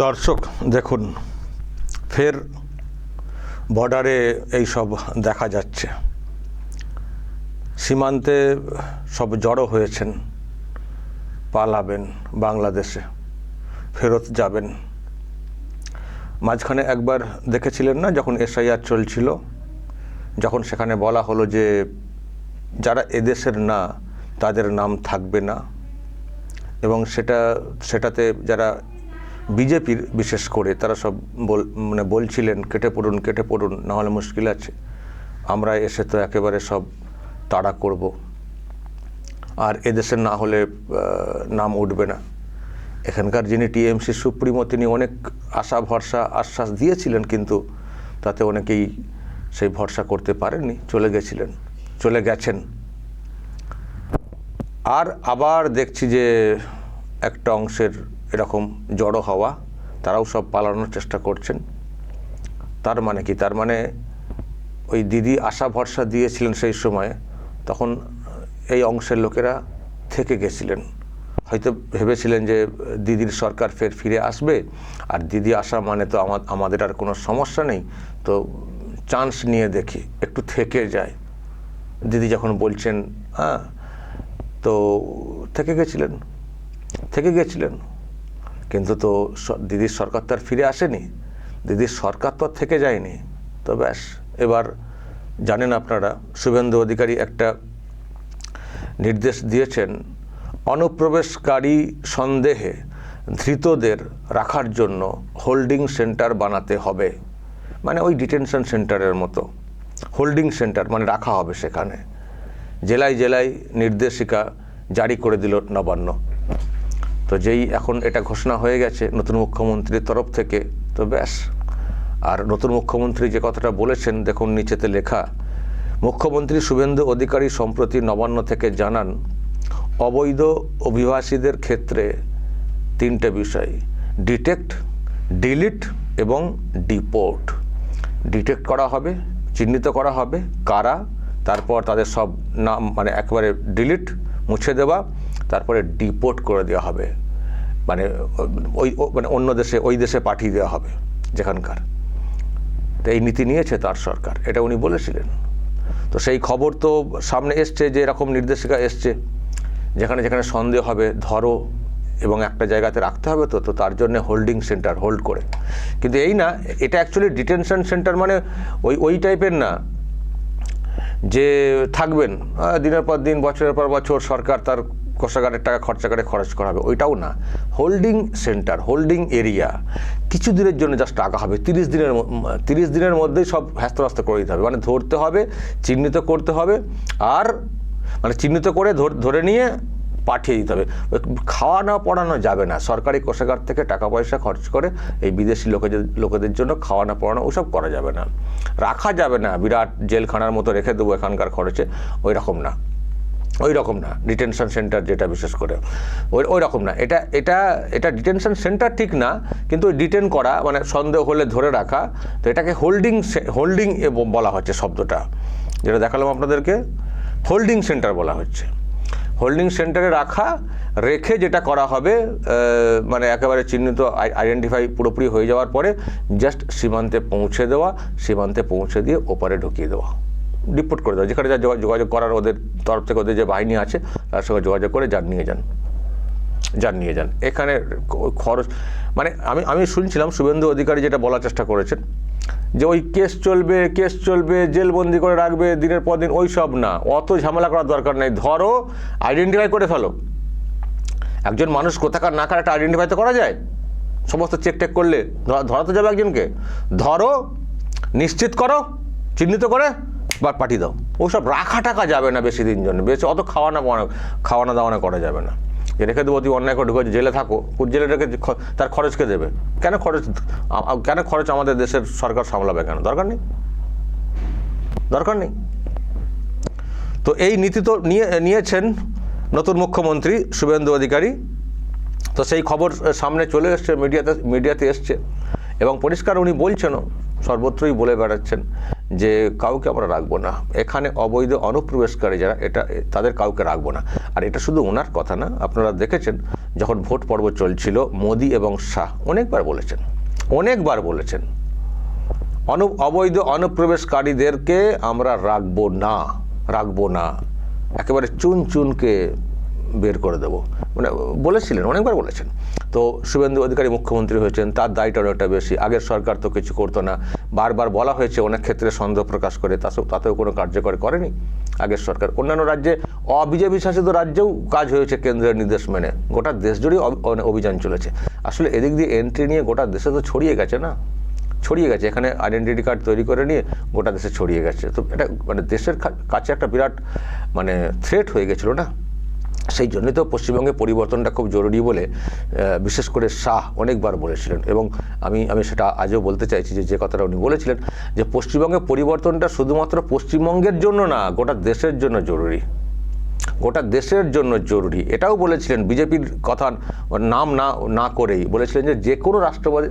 দর্শক দেখুন, ফের বর্ডারে এই সব দেখা যাচ্ছে। সীমান্তে সব জড়ো হয়েছেন, পালাবেন, বাংলাদেশে ফেরত যাবেন। মাঝখানে একবার দেখেছিলেন না, যখন এসআইআর চলছিল, যখন সেখানে বলা হলো যে যারা এদেশের না তাদের নাম থাকবে না, এবং সেটাতে যারা বিজেপির বিশেষ করে তারা সব বলছিলেন কেটে পড়ুন, নাহলে মুশকিল আছে, আমরা এসে তো একেবারে সব তাড়া করব, আর এদেশের না হলে নাম উঠবে না। এখানকার যিনি টিএমসি সুপ্রিমো, তিনি অনেক আশা ভরসা আশ্বাস দিয়েছিলেন, কিন্তু তাতে অনেকেই সেই ভরসা করতে পারেননি, চলে গেছেন। আর আবার দেখছি যে একটা অংশের এরকম জড়ো হওয়া, তারাও সব পালানোর চেষ্টা করছেন। তার মানে কি? তার মানে ওই দিদি আশা ভরসা দিয়েছিলেন সেই সময়, তখন এই অংশের লোকেরা থেকে গেছিলেন, হয়তো ভেবেছিলেন যে দিদির সরকার ফিরে আসবে, আর দিদি আসা মানে তো আমাদের আর কোনো সমস্যা নেই, তো চান্স নিয়ে দেখি, একটু থেকে যায়। দিদি যখন বলছেন, তো থেকে গেছিলেন, কিন্তু তো দিদির সরকার তো আর ফিরে আসেনি, দিদির সরকার তো থেকে যায়নি। তো ব্যাস, এবার জানেন আপনারা, শুভেন্দু অধিকারী একটা নির্দেশ দিয়েছেন, অনুপ্রবেশকারী সন্দেহে ধৃতদের রাখার জন্য হোল্ডিং সেন্টার বানাতে হবে। মানে ওই ডিটেনশন সেন্টারের মতো হোল্ডিং সেন্টার মানে রাখা হবে সেখানে। জেলায় জেলায় নির্দেশিকা জারি করে দিল নবান্ন। তো যেই এখন এটা ঘোষণা হয়ে গেছে নতুন মুখ্যমন্ত্রীর তরফ থেকে, তো ব্যাস। আর নতুন মুখ্যমন্ত্রী যে কথাটা বলেছেন দেখুন নিচেতে লেখা, মুখ্যমন্ত্রী শুভেন্দু অধিকারী সম্প্রতি নবান্ন থেকে জানান, অবৈধ অভিবাসীদের ক্ষেত্রে 3টে বিষয়: ডিটেক্ট, ডিলিট এবং ডিপোর্ট। ডিটেক্ট করা হবে, চিহ্নিত করা হবে কারা, তারপর তাদের সব নাম মানে একেবারে ডিলিট, মুছে দেওয়া, তারপরে ডিপোর্ট করে দেওয়া হবে, মানে অন্য দেশে, ওই দেশে পাঠিয়ে দেওয়া হবে যেখানকার। তো এই নীতি নিয়েছে তার সরকার, এটা উনি বলেছিলেন। তো সেই খবর তো সামনে এসছে যে এরকম নির্দেশিকা এসছে, যেখানে যেখানে সন্দেহ হবে ধরো এবং একটা জায়গাতে রাখতে হবে। তো তার জন্য হোল্ডিং সেন্টার হোল্ড করে, কিন্তু এই না, এটা অ্যাকচুয়ালি ডিটেনশন সেন্টার, মানে ওই টাইপের না যে থাকবেন দিনের পর দিন, বছরের পর বছর, সরকার তার কোষাগারের টাকা খরচা করে খরচ করা হবে, ওইটাও না। হোল্ডিং সেন্টার, হোল্ডিং এরিয়া, কিছু দিনের জন্য জাস্ট টাকা হবে, 30 দিনের মধ্যেই সব হ্যাস্ত করে দিতে হবে, মানে ধরতে হবে, চিহ্নিত করতে হবে, আর মানে চিহ্নিত করে ধরে নিয়ে পাঠিয়ে দিতে হবে। খাওয়ানো পড়ানো যাবে না, সরকারি কোষাগার থেকে টাকা পয়সা খরচ করে এই বিদেশি লোকেদের জন্য খাওয়ানো পড়ানো ওসব করা যাবে না, রাখা যাবে না বিরাট জেলখানার মতো রেখে দেবো এখানকার খরচে, ওই রকম না। ডিটেনশন সেন্টার যেটা বিশেষ করে ওই রকম না, এটা ডিটেনশন সেন্টার ঠিক না, কিন্তু ডিটেন করা মানে সন্দেহ হলে ধরে রাখা, তো এটাকে হোল্ডিং বলা হচ্ছে, শব্দটা যেটা দেখালাম আপনাদেরকে, হোল্ডিং সেন্টার বলা হচ্ছে। হোল্ডিং সেন্টারে রেখে যেটা করা হবে, মানে একেবারে চিহ্নিত, আইডেন্টিফাই পুরোপুরি হয়ে যাওয়ার পরে জাস্ট সীমান্তে পৌঁছে দিয়ে ওপারে ঢুকিয়ে দেওয়া, ডিপোর্ট করে দেওয়া, যেখানে যা যোগাযোগ করার ওদের তরফ থেকে, ওদের যে বাহিনী আছে তার সঙ্গে যোগাযোগ করে যান নিয়ে যান। এখানে খরচ মানে আমি শুনছিলাম শুভেন্দু অধিকারী যেটা বলার চেষ্টা করেছেন যে ওই কেস চলবে, জেলবন্দি করে রাখবে দিনের পর দিন, ওই সব না, অত ঝামেলা করার দরকার নেই। ধরো, আইডেন্টিফাই করে ফেলো, একজন মানুষ কোথাকার না কার একটা আইডেন্টিফাই তো করা যায়, সমস্ত চেক করলে ধরা তো যাবে একজনকে। ধরো, নিশ্চিত করো, চিহ্নিত করে বা পাঠিয়ে দাও। ওসব রাখা টাকা যাবে না বেশি দিন জন্য, বেশি অত খাওয়ানো দাওয়ানো করা যাবে না। যে রেখে দেবো, তুই অন্যায় করে ঢুকে জেলে থাকো, জেলে রেখে তার খরচ কে দেবে? কেন খরচ আমাদের দেশের সরকার সামলাবে? কেন দরকার নেই। দরকার নেই। তো এই নীতি তো নিয়েছেন নতুন মুখ্যমন্ত্রী শুভেন্দু অধিকারী। তো সেই খবর সামনে চলে এসছে, মিডিয়াতে এসছে, এবং পরিষ্কার উনি বলছেনও, সর্বত্রই বলে বেড়াচ্ছেন যে কাউকে আমরা রাখবো না, এখানে অবৈধ অনুপ্রবেশকারী যারা তাদের কাউকে রাখবো না। আর এটা শুধু ওনার কথা না, আপনারা দেখেছেন যখন ভোট পর্ব চলছিল মোদি এবং শাহ অনেকবার বলেছেন অবৈধ অনুপ্রবেশকারীদেরকে আমরা রাখবো না, একেবারে চুনকে বের করে দেবো, মানে বলেছিলেন, অনেকবার বলেছেন। তো শুভেন্দু অধিকারী মুখ্যমন্ত্রী হয়েছেন, তার দায়টা অনেকটা বেশি। আগের সরকার তো কিছু করতো না, বারবার বলা হয়েছে, অনেক ক্ষেত্রে সন্দেহ প্রকাশ করে, তাতেও কোনো কার্যকর করেনি আগের সরকার। অন্যান্য রাজ্যে, বিজেপি শাসিত রাজ্যেও কাজ হয়েছে কেন্দ্রের নির্দেশ মেনে, গোটা দেশ জুড়েই অভিযান চলেছে। আসলে এদিক দিয়ে এন্ট্রি নিয়ে গোটা দেশে তো ছড়িয়ে গেছে, এখানে আইডেন্টিটি কার্ড তৈরি করে নিয়ে গোটা দেশে ছড়িয়ে গেছে। তো এটা মানে দেশের কাছে একটা বিরাট মানে থ্রেট হয়ে গেছিলো না। সেই জন্যই তো পশ্চিমবঙ্গে পরিবর্তনটা খুব জরুরি বলে বিশেষ করে শাহ অনেকবার বলেছিলেন, এবং আমি সেটা আজও বলতে চাইছি যে কথাটা উনি বলেছিলেন যে পশ্চিমবঙ্গে পরিবর্তনটা শুধুমাত্র পশ্চিমবঙ্গের জন্য না, গোটা দেশের জন্য জরুরি। এটাও বলেছিলেন, বিজেপির কথা নাম না করেই বলেছিলেন যে কোনো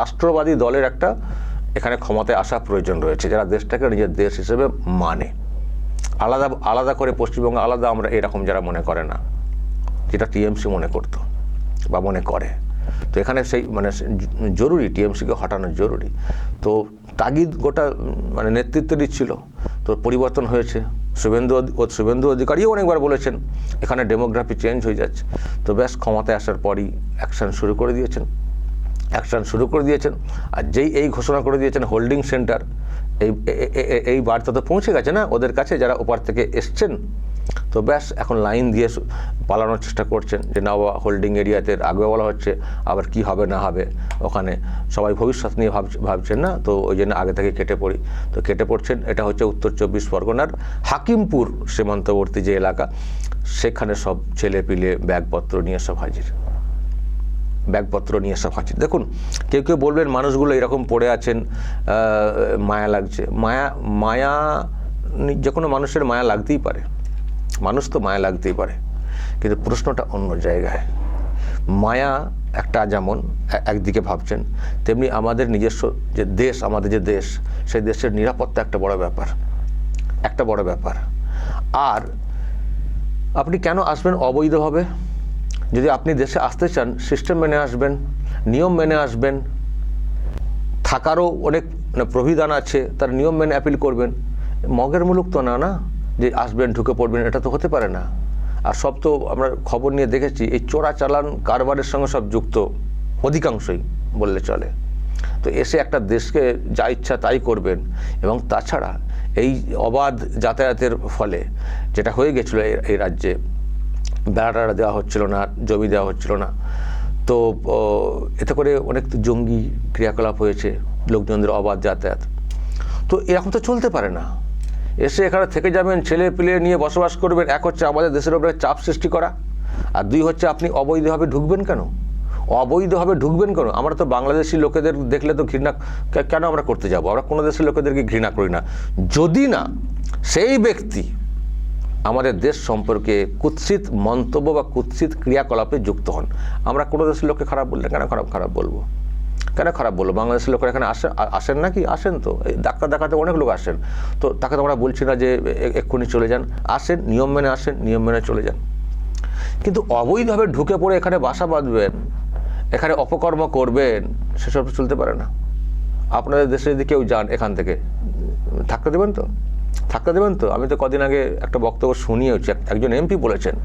রাষ্ট্রবাদী দলের একটা এখানে ক্ষমতায় আসা প্রয়োজন রয়েছে, যারা দেশটাকে নিজের দেশ হিসেবে মানে, আলাদা করে পশ্চিমবঙ্গ আলাদা আমরা এরকম যারা মনে করে না, যেটা টিএমসি মনে করতো বা মনে করে। তো এখানে সেই মানে জরুরি, টিএমসিকে হটানো জরুরি। তো তাগিদ গোটা মানে নেতৃত্বেরই ছিল। তো পরিবর্তন হয়েছে, শুভেন্দু অধিকারীও অনেকবার বলেছেন এখানে ডেমোগ্রাফি চেঞ্জ হয়ে যাচ্ছে। তো ব্যাস ক্ষমতায় আসার পরই অ্যাকশান শুরু করে দিয়েছেন। আর যেই এই ঘোষণা করে দিয়েছেন হোল্ডিং সেন্টার, এই বার্তা তো পৌঁছে গেছে না ওদের কাছে, যারা ওপার থেকে এসছেন। তো ব্যাস এখন লাইন দিয়ে পালানোর চেষ্টা করছেন যে না, হোল্ডিং এরিয়াতে আগে বলা হচ্ছে, আবার কি হবে না হবে ওখানে সবাই ভবিষ্যৎ নিয়ে ভাবছেন না, তো ওই জন্য আগে থেকে কেটে পড়ছেন। এটা হচ্ছে উত্তর 24 পরগনার হাকিমপুর সীমান্তবর্তী যে এলাকা, সেখানে সব ছেলেপিলে ব্যাগপত্র নিয়ে সব হাজির। দেখুন, কেউ বলবেন মানুষগুলো এরকম পড়ে আছেন, মায়া লাগছে। মায়া যে কোনো মানুষের মায়া লাগতেই পারে, মানুষ তো মায়া লাগতেই পারে, কিন্তু প্রশ্নটা অন্য জায়গায়। মায়া একটা যেমন একদিকে ভাবছেন, তেমনি আমাদের নিজস্ব যে দেশ, সেই দেশের নিরাপত্তা একটা বড় ব্যাপার। আর আপনি কেন আসবেন অবৈধভাবে? যদি আপনি দেশে আসতে চান, সিস্টেম মেনে আসবেন, নিয়ম মেনে আসবেন, থাকারও অনেক প্রবিধান আছে, তার নিয়ম মেনে অ্যাপিল করবেন। মগের মুলুক তো না যে আসবেন ঢুকে পড়বেন, এটা তো হতে পারে না। আর সব তো আমরা খবর নিয়ে দেখেছি এই চোরাচালান কারবারের সঙ্গে সব যুক্ত, অধিকাংশই বললে চলে। তো এসে একটা দেশকে যা ইচ্ছা তাই করবেন। এবং তাছাড়া এই অবাধ যাতায়াতের ফলে যেটা হয়ে গেছিলো এই রাজ্যে, বেড়া দেওয়া হচ্ছিল না, জমি দেওয়া হচ্ছিল না, তো এতে করে অনেক জঙ্গি ক্রিয়াকলাপ হয়েছে, লোকজনদের অবাধ যাতায়াত। তো এরকম তো চলতে পারে না। এসে এখানে থেকে যাবেন, ছেলে পিলে নিয়ে বসবাস করবেন। এক হচ্ছে আমাদের দেশের উপরে চাপ সৃষ্টি করা, আর দুই হচ্ছে আপনি অবৈধভাবে ঢুকবেন কেন? আমরা তো বাংলাদেশি লোকেদের দেখলে তো ঘৃণা কেন আমরা করতে যাব? আমরা কোনো দেশের লোকেদেরকে ঘৃণা করি না, যদি না সেই ব্যক্তি আমাদের দেশ সম্পর্কে কুৎসিত মন্তব্য বা কুৎসিত ক্রিয়াকলাপে যুক্ত হন। আমরা কোনো দেশের লোককে খারাপ বললে কেন খারাপ বলবো? বাংলাদেশের লোকেরা এখানে আসেন নাকি? আসেন তো, এই ডাক্তার দেখাতে অনেক লোক আসেন। তো তাকে তো আমরা বলছি না যে এক্ষুনি চলে যান, আসেন, নিয়ম মেনে চলে যান। কিন্তু অবৈধভাবে ঢুকে পড়ে এখানে বাসা বাঁধবেন, এখানে অপকর্ম করবেন, সেসব চলতে পারে না। আপনাদের দেশে যদি কেউ যান এখান থেকে, থাকতে দেবেন তো? আমি তো কদিন আগে একটা বক্তব্য শুনিয়েছি, একজন এমপি বলেছেন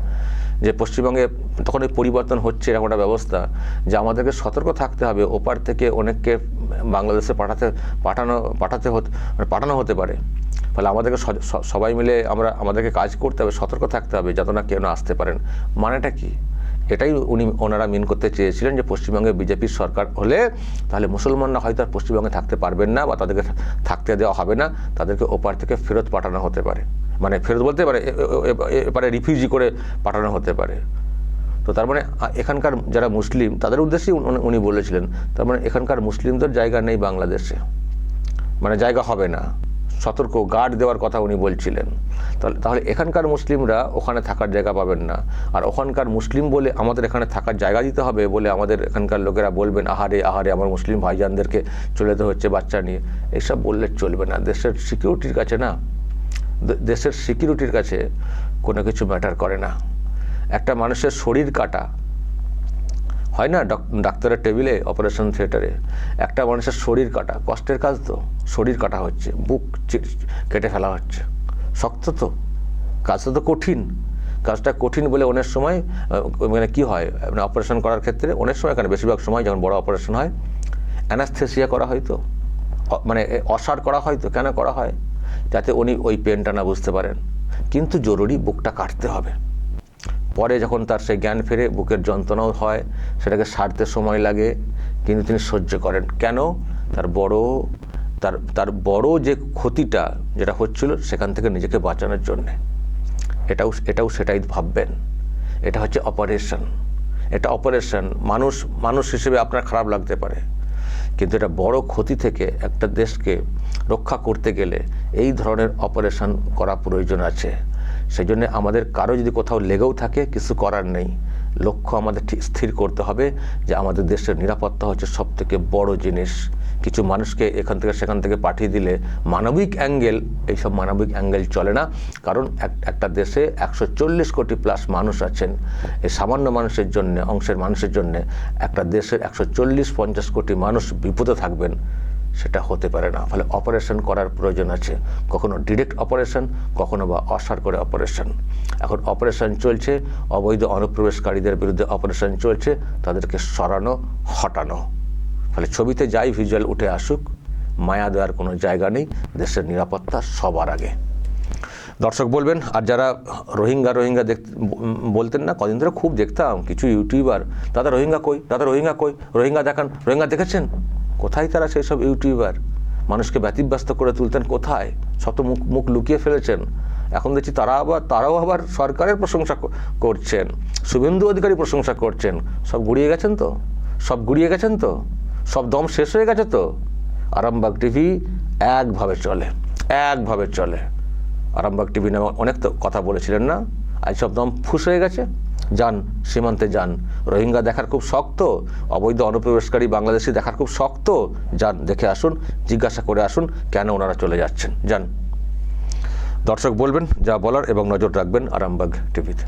যে পশ্চিমবঙ্গে তখন এই পরিবর্তন হচ্ছে এরকম একটা ব্যবস্থা, যে আমাদেরকে সতর্ক থাকতে হবে, ওপার থেকে অনেককে বাংলাদেশে পাঠানো হতে পারে। ফলে আমাদেরকে সবাই মিলে আমাদেরকে কাজ করতে হবে, সতর্ক থাকতে হবে, যাতে না কেউ আসতে পারেন। মানেটা কি? এটাই ওনারা মিন করতে চেয়েছিলেন যে পশ্চিমবঙ্গে বিজেপির সরকার হলে তাহলে মুসলমানরা হয়তো আর পশ্চিমবঙ্গে থাকতে পারবেন না, বা তাদেরকে থাকতে দেওয়া হবে না, তাদেরকে ওপার থেকে ফেরত পাঠানো হতে পারে। মানে ফেরত বলতে পারে, এপারে রিফিউজি করে পাঠানো হতে পারে। তো তার মানে এখানকার যারা মুসলিম, তাদের উদ্দেশ্যেই উনি বলেছিলেন, তার মানে এখানকার মুসলিমদের জায়গা নেই বাংলাদেশে, মানে জায়গা হবে না, সতর্ক গার্ড দেওয়ার কথা উনি বলছিলেন। তাহলে এখানকার মুসলিমরা ওখানে থাকার জায়গা পাবেন না, আর ওখানকার মুসলিম বলে আমাদের এখানে থাকার জায়গা দিতে হবে বলে আমাদের এখানকার লোকেরা বলবেন আহারে আহারে আমার মুসলিম ভাইজানদেরকে চলে যেতে হচ্ছে বাচ্চা নিয়ে, এইসব বললে চলবে না। দেশের সিকিউরিটির কাছে না, দেশের সিকিউরিটির কাছে কোনো কিছু ম্যাটার করে না। একটা মানুষের শরীর কাটা হয় না ডাক্তারের টেবিলে, অপারেশন থিয়েটারে, একটা মানুষের শরীর কাটা কষ্টের কাজ তো, শরীর কাটা হচ্ছে, বুক কেটে ফেলা হচ্ছে, শক্ত তো কাজটা, তো কঠিন, কাজটা কঠিন বলে অনেক সময় মানে কী হয় অপারেশন করার ক্ষেত্রে অনেক সময়, কেন বেশিরভাগ সময় যখন বড় অপারেশন হয় অ্যানাস্থেসিয়া করা হয়, তো মানে অসাড় করা হয়। তো কেন করা হয়? যাতে উনি ওই পেনটা না বুঝতে পারেন, কিন্তু জরুরি বুকটা কাটতে হবে। পরে যখন তার সেই জ্ঞান ফেরে, বুকের যন্ত্রণাও হয়, সেটাকে সারতে সময় লাগে, কিন্তু তিনি সহ্য করেন। কেন? তার বড় যে ক্ষতিটা যেটা হচ্ছিল সেখান থেকে নিজেকে বাঁচানোর জন্যে। এটাও সেটাই ভাববেন। এটা হচ্ছে অপারেশন, এটা অপারেশন। মানুষ হিসেবে আপনার খারাপ লাগতে পারে, কিন্তু এটা বড় ক্ষতি থেকে একটা দেশকে রক্ষা করতে গেলে এই ধরনের অপারেশন করা প্রয়োজন আছে। সেই জন্য আমাদের কারো যদি কোথাও লেগেও থাকে, কিছু করার নেই, লক্ষ্য আমাদের ঠিক স্থির করতে হবে যে আমাদের দেশের নিরাপত্তা হচ্ছে সব থেকে বড় জিনিস। কিছু মানুষকে এখান থেকে সেখান থেকে পাঠিয়ে দিলে মানবিক অ্যাঙ্গেল, এইসব মানবিক অ্যাঙ্গেল চলে না। কারণ একটা দেশে 140 কোটি প্লাস মানুষ আছেন। এই সামান্য মানুষের জন্য, অংশের মানুষের জন্য একটা দেশের 140-50 কোটি মানুষ বিপদে থাকবেন, সেটা হতে পারে না। ফলে অপারেশন করার প্রয়োজন আছে, কখনো ডিরেক্ট অপারেশন, কখনো বা অসাড় করে অপারেশন। এখন অপারেশন চলছে, অবৈধ অনুপ্রবেশকারীদের বিরুদ্ধে অপারেশন চলছে, তাদেরকে সরানো, হটানো। ফলে ছবিতে যাই ভিজুয়াল উঠে আসুক, মায়া দেওয়ার কোনো জায়গা নেই, দেশের নিরাপত্তা সবার আগে। দর্শক বলবেন, আর যারা রোহিঙ্গা বলতেন না, কদিন ধরে খুব দেখতাম কিছু ইউটিউবার, দাদা রোহিঙ্গা কই, রোহিঙ্গা দেখান, রোহিঙ্গা দেখেছেন? কোথায় তারা সেই সব ইউটিউবার? মানুষকে ব্যতিব্যস্ত করে তুলতেন কোথায়? শত মুখ লুকিয়ে ফেলেছেন। এখন দেখছি তারাও আবার সরকারের প্রশংসা করছেন, শুভেন্দু অধিকারী প্রশংসা করছেন। সব গুড়িয়ে গেছেন তো, সব দম শেষ হয়ে গেছে তো। আরামবাগ টিভি একভাবে চলে। আরামবাগ টিভি নামে অনেক তো কথা বলেছিলেন না, আজ সব দম ফুস হয়ে গেছে। যান সীমান্তে যান, রোহিঙ্গা দেখার খুব শক্ত, অবৈধ অনুপ্রবেশকারী বাংলাদেশি দেখার খুব শক্ত, যান দেখে আসুন, জিজ্ঞাসা করে আসুন কেন ওনারা চলে যাচ্ছেন, যান। দর্শক বলবেন যা বলার এবং নজর রাখবেন আরামবাগ টিভিতে।